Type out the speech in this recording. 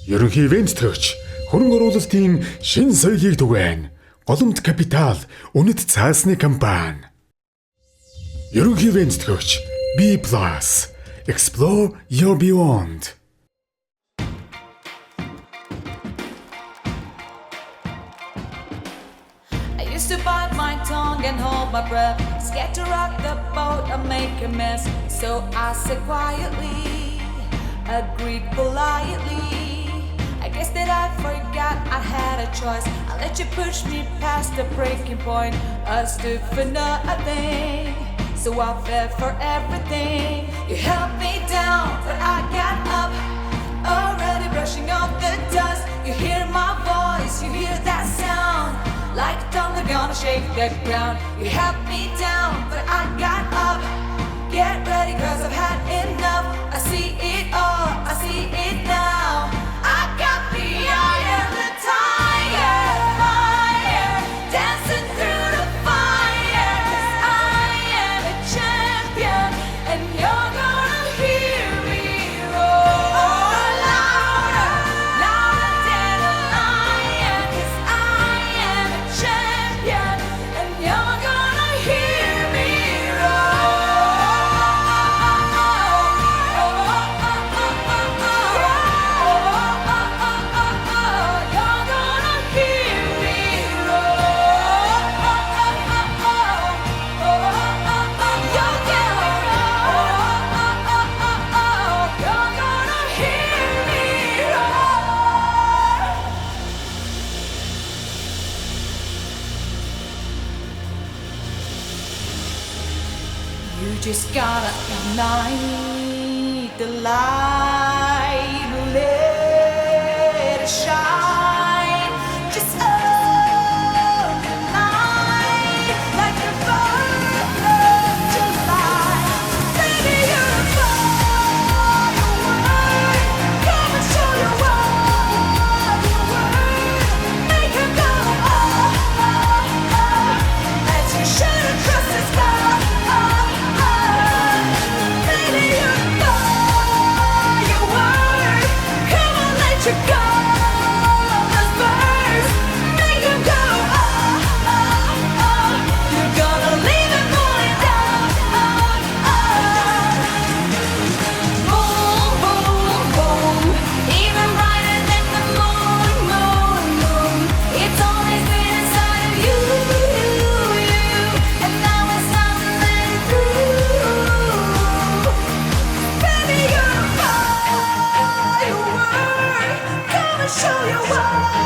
Ерөнхий ивент төгч хөрөнгө оруулалтын шинэ соёлыг түгээн. Голомт Капитал үнэт цаасны компани. Ерөнхий ивент төгч B+. Explore your beyond. I used to bite my tongue and hold my breath, scared to rock the boat and make a mess. So I said quietly, agreed politely. I guess that I forgot I had a choice. I let you push me past the breaking point. I stood for nothing, so I fell for everything. You held me down, but I got up, already brushing off the dust. You hear my voice, you hear that sound, like thunder gonna shake the ground. You held me down, but I got up. Get ready, cause I've had enough. I see it all, I see it now. I got the eye and the tire, fire, dancing through the fire. 'Cause I am a champion, and you're gonna hear me roar louder, louder than a lion. 'Cause I am a champion, and you're gonna hear me roar. You just gotta ignite the light, let it shine. Just own the night like the 4th of July. Baby, you're a firework. Come and show your world. Make 'em go oh, oh, oh, as you shoot across the sky. You go, let's burst. Make 'em go, oh, oh, oh. You're gonna leave it falling down, oh, oh. Boom, boom, boom. Even brighter than the moon, moon, moon. It's always been inside of you, you. And now it's time to let it through. Baby, you're a firework. Come and show your world.